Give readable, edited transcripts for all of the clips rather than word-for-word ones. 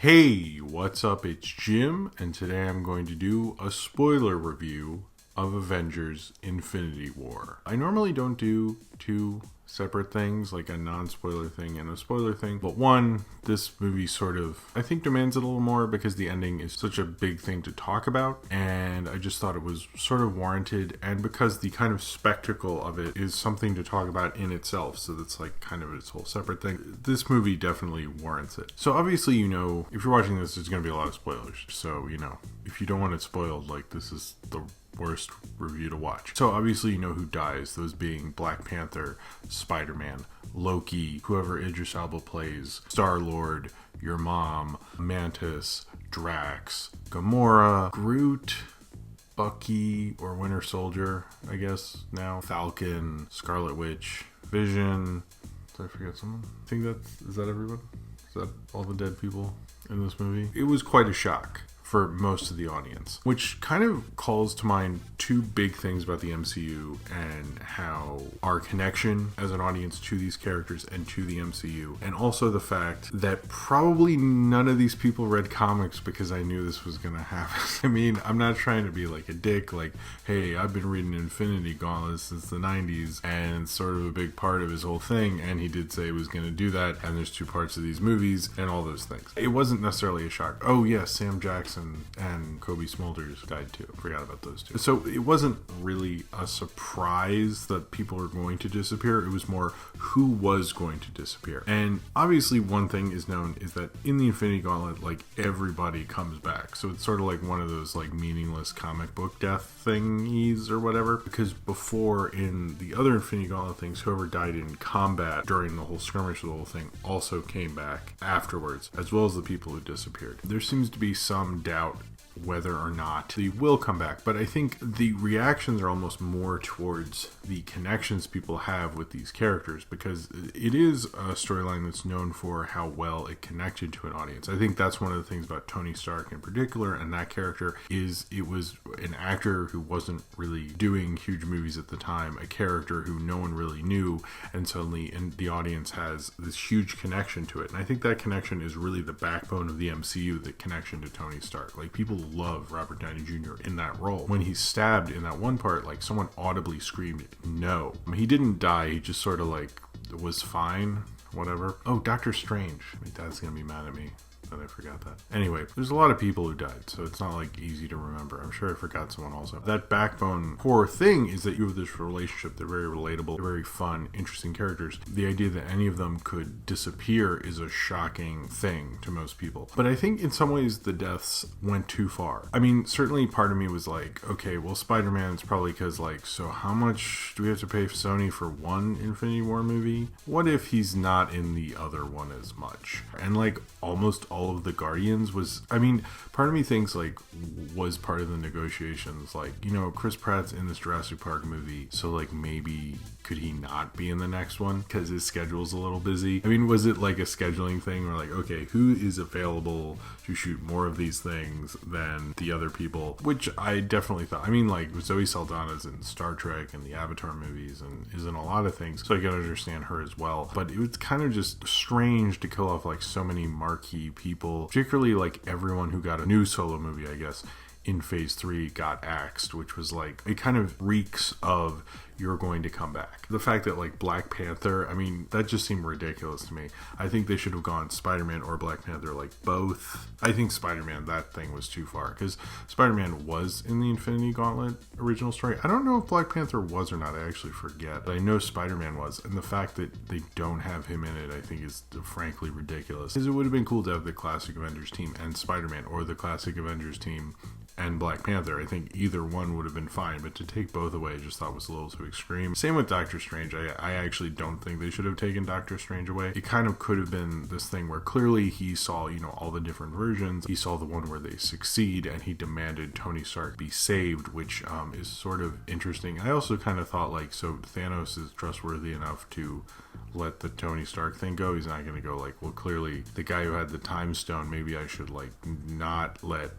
Hey, what's up? It's Jim, and today I'm going to do a spoiler review of Avengers Infinity War. I normally don't do two separate things, like a non-spoiler thing and a spoiler thing, but one, this movie sort of, I think, demands it a little more because the ending is such a big thing to talk about, and I just thought it was sort of warranted, and because the kind of spectacle of it is something to talk about in itself, so that's like kind of its whole separate thing. This movie definitely warrants it. So obviously, if you're watching this, there's going to be a lot of spoilers, so if you don't want it spoiled, like, this is the worst review to watch. So obviously you know who dies, those being Black Panther, Spider-Man, Loki, whoever Idris Elba plays, Star-Lord, your mom, Mantis, Drax, Gamora, Groot, Bucky, or Winter Soldier, I guess now, Falcon, Scarlet Witch, Vision. Did I forget someone? Is that everyone? Is that all the dead people in this movie? It was quite a shock for most of the audience, which kind of calls to mind two big things about the MCU and how our connection as an audience to these characters and to the MCU, and also the fact that probably none of these people read comics because I knew this was going to happen. I mean, I'm not trying to be like a dick, like, hey, I've been reading Infinity Gauntlet since the 90s, and it's sort of a big part of his whole thing, and he did say he was going to do that, and there's two parts of these movies, and all those things. It wasn't necessarily a shock. Oh, yes, Sam Jackson and Kobe Smulders died too. Forgot about those two. So it wasn't really a surprise that people were going to disappear. It was more who was going to disappear. And obviously one thing is known is that in the Infinity Gauntlet, like, everybody comes back. So it's sort of like one of those like meaningless comic book death thingies or whatever. Because before, in the other Infinity Gauntlet things, whoever died in combat during the whole skirmish of the whole thing also came back afterwards, as well as the people who disappeared. There seems to be some doubt whether or not they will come back, but I think the reactions are almost more towards the connections people have with these characters, because it is a storyline that's known for how well it connected to an audience. I think that's one of the things about Tony Stark in particular, and that character is it was an actor who wasn't really doing huge movies at the time, a character who no one really knew, and suddenly the audience has this huge connection to it. And I think that connection is really the backbone of the MCU, the connection to Tony Stark. Like, people love Robert Downey Jr. in that role. When he's stabbed in that one part, like, someone audibly screamed no. I mean, he didn't die, he just sort of like was fine, whatever. Oh, Doctor Strange. My dad's gonna be mad at me that I forgot that. Anyway, there's a lot of people who died, so it's not like easy to remember. I'm sure I forgot someone also. That backbone core thing is that you have this relationship. They're very relatable, they're very fun, interesting characters. The idea that any of them could disappear is a shocking thing to most people. But I think in some ways the deaths went too far. I mean, certainly part of me was like, okay, well, Spider-Man's probably because, like, so how much do we have to pay Sony for one Infinity War movie? What if he's not in the other one as much? And like, almost all of the Guardians was, I mean, part of me thinks, like, was part of the negotiations, like, Chris Pratt's in this Jurassic Park movie, so like maybe could he not be in the next one because his schedule's a little busy? I mean, was it like a scheduling thing where, like, okay, who is available to shoot more of these things than the other people? Which I definitely thought. I mean, like, Zoe Saldana's in Star Trek and the Avatar movies and is in a lot of things, so I can understand her as well. But it was kind of just strange to kill off like so many marquee people, particularly like everyone who got a new solo movie, I guess, in phase 3 got axed, which was like, it kind of reeks of you're going to come back. The fact that, like, Black Panther, I mean, that just seemed ridiculous to me. I think they should have gone Spider-Man or Black Panther, like, both. I think Spider-Man, that thing was too far, because Spider-Man was in the Infinity Gauntlet original story. I don't know if Black Panther was or not, I actually forget, but I know Spider-Man was, and the fact that they don't have him in it, I think, is frankly ridiculous. Because it would have been cool to have the classic Avengers team and Spider-Man, or the classic Avengers team and Black Panther. I think either one would have been fine, but to take both away I just thought was a little too extreme. Same with Doctor Strange. I actually don't think they should have taken Doctor Strange away. It kind of could have been this thing where clearly he saw, all the different versions. He saw the one where they succeed and he demanded Tony Stark be saved, which is sort of interesting. I also kind of thought, like, so Thanos is trustworthy enough to let the Tony Stark thing go. He's not going to go like, well, clearly the guy who had the time stone, maybe I should like not let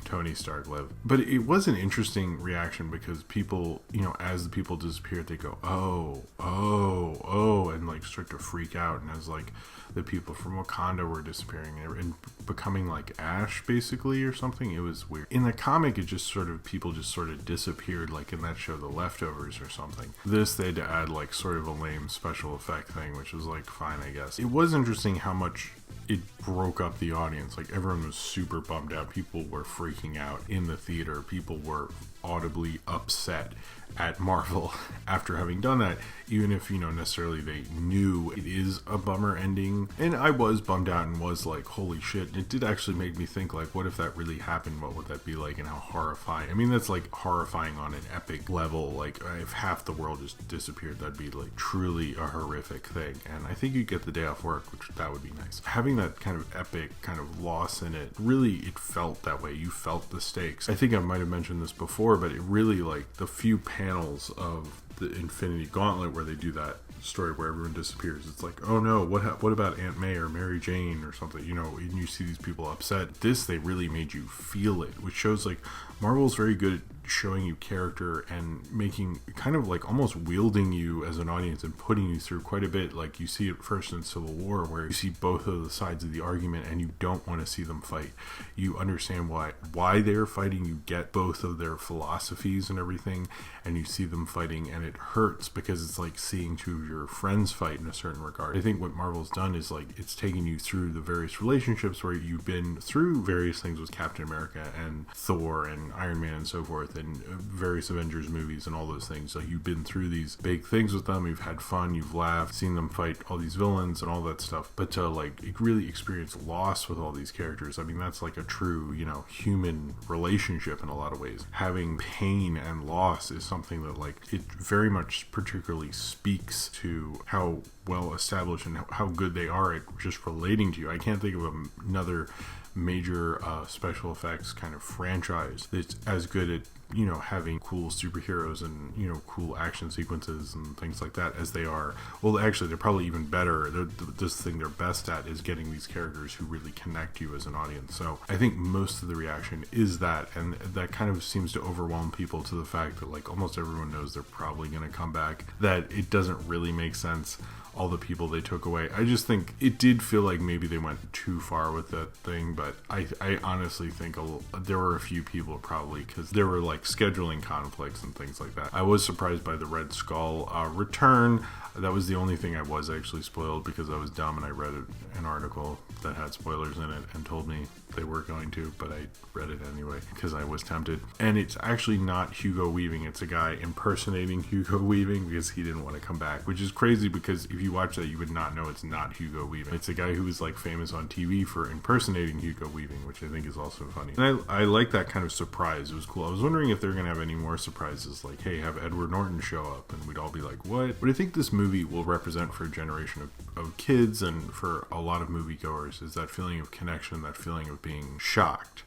Tony Stark live. But it was an interesting reaction because people, as the people disappeared, they go, oh, oh, oh, and like start to freak out. And as like the people from Wakanda were disappearing and becoming like ash basically or something, it was weird. In the comic, it just sort of, people just sort of disappeared, like in that show The Leftovers or something. This, they had to add like sort of a lame special effect thing, which was like fine, I guess. It was interesting how much it broke up the audience. Like everyone was super bummed out. People were freaking out in the theater. People were audibly upset at Marvel after having done that, even if, you know, necessarily they knew it is a bummer ending. And I was bummed out and was like, holy shit. It did actually make me think, like, what if that really happened? What would that be like, and how horrifying? I mean, that's like horrifying on an epic level. Like if half the world just disappeared, that'd be like truly a horrific thing. And I think you get the day off work, which that would be nice. Having that kind of epic kind of loss in it, really, it felt that way. You felt the stakes. I think I might have mentioned this before, but it really, like, the few panels of the Infinity Gauntlet where they do that story where everyone disappears, it's like, oh no, what about Aunt May or Mary Jane or something, you know, and you see these people upset. This, they really made you feel it, which shows like Marvel's very good at showing you character and making kind of like almost wielding you as an audience and putting you through quite a bit. Like you see it first in Civil War, where you see both of the sides of the argument and you don't want to see them fight. You understand why they're fighting. You get both of their philosophies and everything, and you see them fighting, and it hurts because it's like seeing two of your friends fight in a certain regard. I think what Marvel's done is like it's taken you through the various relationships where you've been through various things with Captain America and Thor and Iron Man and so forth, and various Avengers movies and all those things. Like you've been through these big things with them, you've had fun, you've laughed, seen them fight all these villains and all that stuff. But to like really experience loss with all these characters, I mean, that's like a true, you know, human relationship in a lot of ways. Having pain and loss is something that like it very much particularly speaks to how well established and how good they are at just relating to you. I can't think of another major special effects kind of franchise that's as good at, you know, having cool superheroes and, you know, cool action sequences and things like that as they are. Well, actually, they're probably even better. This thing they're best at is getting these characters who really connect you as an audience. So I think most of the reaction is that, and that kind of seems to overwhelm people to the fact that like almost everyone knows they're probably going to come back, that it doesn't really make sense all the people they took away. I just think it did feel like maybe they went too far with that thing, but I honestly think there were a few people probably, because there were like scheduling conflicts and things like that. I was surprised by the Red Skull return. That was the only thing I was actually spoiled because I was dumb and I read an article that had spoilers in it and told me they were going to, but I read it anyway because I was tempted. And it's actually not Hugo Weaving. It's a guy impersonating Hugo Weaving because he didn't want to come back, which is crazy because if you watch that, you would not know it's not Hugo Weaving. It's a guy who was like famous on TV for impersonating Hugo Weaving, which I think is also funny. And I like that kind of surprise. It was cool. I was wondering if they're going to have any more surprises, like, hey, have Edward Norton show up, and we'd all be like, what? But I think this movie will represent for a generation of kids and for a lot of moviegoers is that feeling of connection, that feeling of being shocked.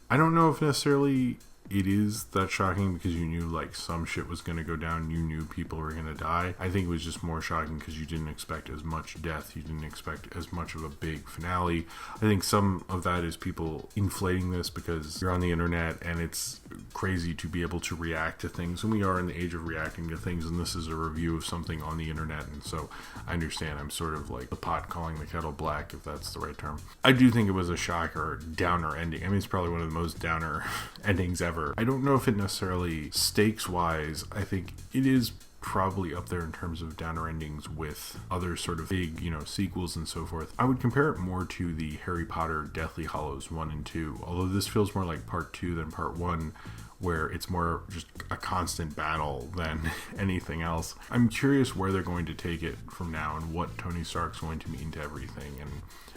I don't know if necessarily it is that shocking because you knew like some shit was going to go down, you knew people were going to die. I think it was just more shocking because you didn't expect as much death, you didn't expect as much of a big finale. I think some of that is people inflating this because you're on the internet and it's crazy to be able to react to things, and we are in the age of reacting to things, and this is a review of something on the internet, and so I understand I'm sort of like the pot calling the kettle black, if that's the right term. I do think it was a shocker, downer ending. I mean, it's probably one of the most downer endings ever. I don't know if it necessarily stakes wise, I think it is probably up there in terms of downer endings with other sort of big, you know, sequels and so forth. I would compare it more to the Harry Potter Deathly Hallows 1 and 2, although this feels more like part 2 than part 1, where it's more just a constant battle than anything else. I'm curious where they're going to take it from now and what Tony Stark's going to mean to everything and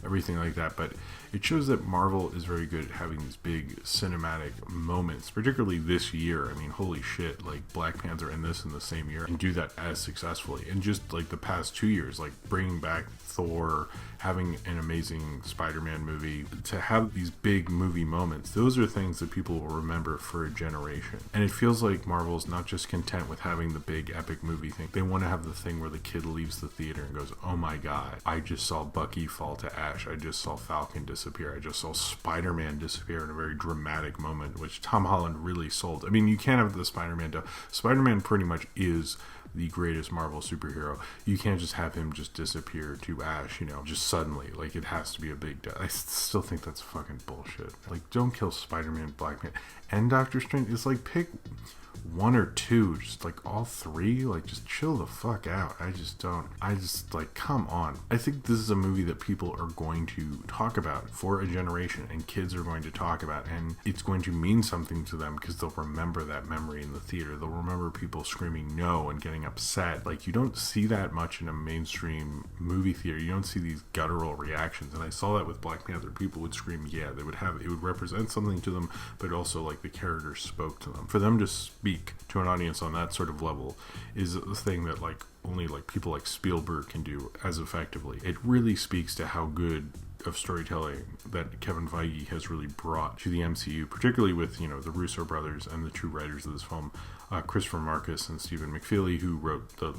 everything like that, but it shows that Marvel is very good at having these big cinematic moments, particularly this year. I mean, holy shit, like Black Panther and this in the same year, and do that as successfully. And just like the past 2 years, like bringing back Thor, having an amazing Spider-Man movie, to have these big movie moments, those are things that people will remember for a generation. generation. And it feels like Marvel's not just content with having the big epic movie thing. They want to have the thing where the kid leaves the theater and goes, oh my god, I just saw Bucky fall to ash. I just saw Falcon disappear. I just saw Spider-Man disappear in a very dramatic moment, which Tom Holland really sold. I mean, you can't have the Spider-Man. Spider-Man pretty much is the greatest Marvel superhero. You can't just have him just disappear to ash, just suddenly. Like, it has to be a big death. I still think that's fucking bullshit. Like, don't kill Spider-Man, Black Man, and Doctor Strange. It's like, pick one or two, just like all three, like just chill the fuck out. I just like, come on. I think this is a movie that people are going to talk about for a generation, and kids are going to talk about, and it's going to mean something to them because they'll remember that memory in the theater. They'll remember people screaming no and getting upset. Like, you don't see that much in a mainstream movie theater. You don't see these guttural reactions, and I saw that with Black Panther. People would scream, yeah, it would represent something to them, but also like the characters spoke to them. For them to speak to an audience on that sort of level is a thing that like only like people like Spielberg can do as effectively. It really speaks to how good of storytelling that Kevin Feige has really brought to the MCU, particularly with the Russo brothers and the two writers of this film, Christopher Marcus and Stephen McFeely, who wrote the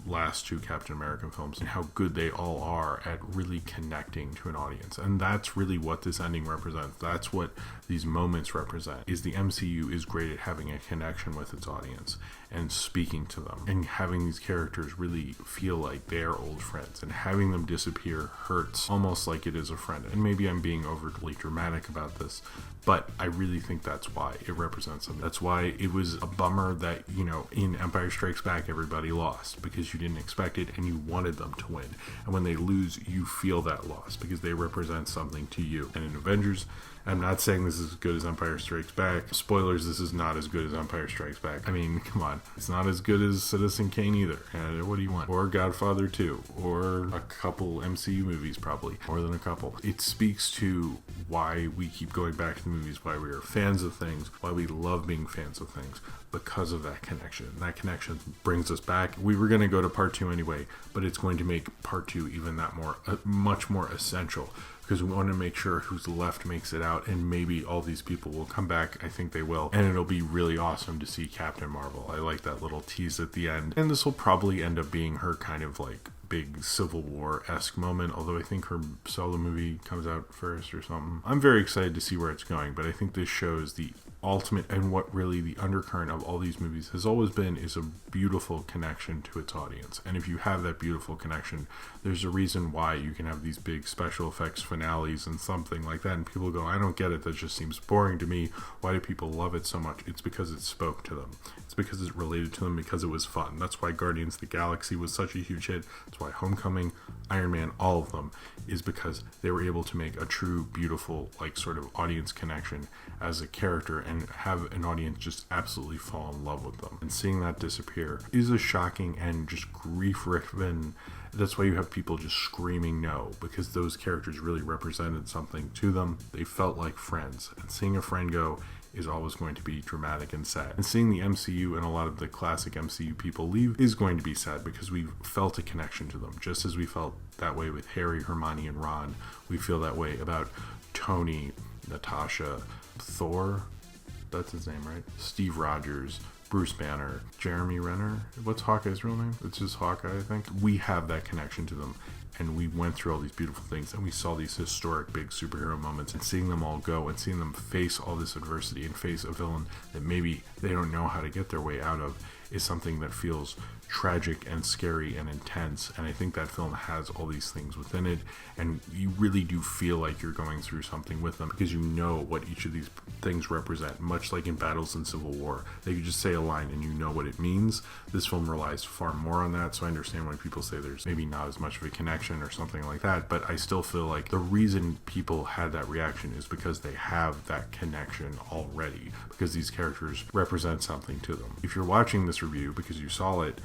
last two Captain America films, and how good they all are at really connecting to an audience. And that's really what this ending represents. That's what these moments represent, is the MCU is great at having a connection with its audience and speaking to them and having these characters really feel like they're old friends, and having them disappear hurts almost like it is a friend. And maybe I'm being overly dramatic about this, but I really think that's why it represents them. That's why it was a bummer that, in Empire Strikes Back, everybody lost because you didn't expect it and you wanted them to win. And when they lose, you feel that loss because they represent something to you. And in Avengers, I'm not saying this is as good as Empire Strikes Back. Spoilers, this is not as good as Empire Strikes Back. I mean, come on. It's not as good as Citizen Kane either. What do you want? Or Godfather 2. Or a couple MCU movies, probably. More than a couple. It speaks to why we keep going back to the movies, why we are fans of things, why we love being fans of things. Because of that connection. That connection brings us back. We were going to go to part 2 anyway, but it's going to make part 2 even that more, much more essential, because we want to make sure who's left makes it out, and maybe all these people will come back. I think they will, and it'll be really awesome to see Captain Marvel. I like that little tease at the end, and this will probably end up being her kind of like big Civil War-esque moment, although I think her solo movie comes out first or something. I'm very excited to see where it's going, but I think this shows the ultimate, and what really the undercurrent of all these movies has always been, is a beautiful connection to its audience. And if you have that beautiful connection, there's a reason why you can have these big special effects finales and something like that, and people go, I don't get it, that just seems boring to me. Why do people love it so much? It's because it spoke to them. It's because it related to them, because it was fun. That's why Guardians of the Galaxy was such a huge hit. That's why Homecoming, Iron Man, all of them, is because they were able to make a true, beautiful, like, sort of audience connection as a character and have an audience just absolutely fall in love with them. And seeing that disappear is a shocking and just grief-riven. That's why you have people just screaming no, because those characters really represented something to them. They felt like friends, and seeing a friend go is always going to be dramatic and sad. And seeing the MCU and a lot of the classic MCU people leave is going to be sad, because we've felt a connection to them, just as we felt that way with Harry, Hermione, and Ron. We feel that way about Tony, Natasha, Thor, that's his name, right? Steve Rogers, Bruce Banner, Jeremy Renner. What's Hawkeye's real name? It's just Hawkeye, I think. We have that connection to them, and we went through all these beautiful things, and we saw these historic big superhero moments, and seeing them all go and seeing them face all this adversity and face a villain that maybe they don't know how to get their way out of is something that feels tragic and scary and intense. And I think that film has all these things within it, and you really do feel like you're going through something with them, because you know what each of these things represent, much like in battles in Civil War. They could just say a line and you know what it means. This film relies far more on that, so I understand when people say there's maybe not as much of a connection or something like that, but I still feel like the reason people had that reaction is because they have that connection already, because these characters represent something to them. If you're watching this review because you saw it,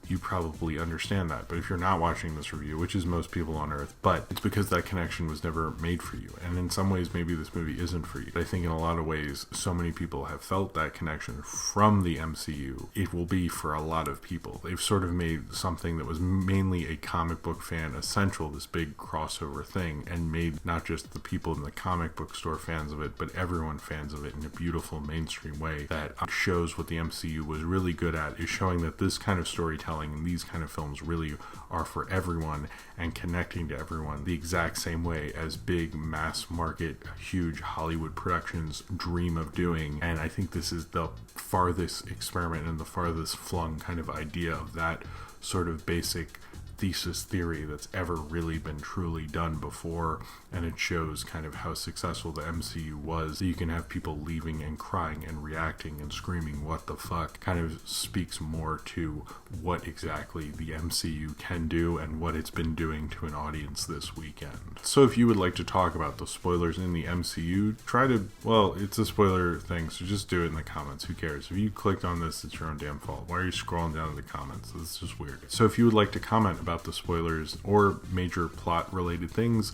you probably understand that. But if you're not watching this review, which is most people on Earth, but it's because that connection was never made for you. And in some ways, maybe this movie isn't for you. But I think in a lot of ways, so many people have felt that connection from the MCU. It will be for a lot of people. They've sort of made something that was mainly a comic book fan essential, this big crossover thing, and made not just the people in the comic book store fans of it, but everyone fans of it in a beautiful mainstream way that shows what the MCU was really good at, is showing that this kind of storytelling and these kind of films really are for everyone and connecting to everyone the exact same way as big mass market huge Hollywood productions dream of doing. And I think this is the farthest experiment and the farthest flung kind of idea of that sort of basic thesis theory that's ever really been truly done before, and it shows kind of how successful the MCU was. You can have people leaving and crying and reacting and screaming what the fuck kind of speaks more to what exactly the MCU can do and what it's been doing to an audience this weekend. So if you would like to talk about the spoilers in the MCU, it's a spoiler thing, so just do it in the comments. Who cares? If you clicked on this, it's your own damn fault. Why are you scrolling down to the comments? It's just weird. So if you would like to comment about the spoilers or major plot related things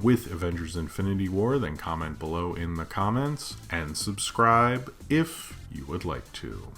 with Avengers Infinity War, then comment below in the comments and subscribe if you would like to.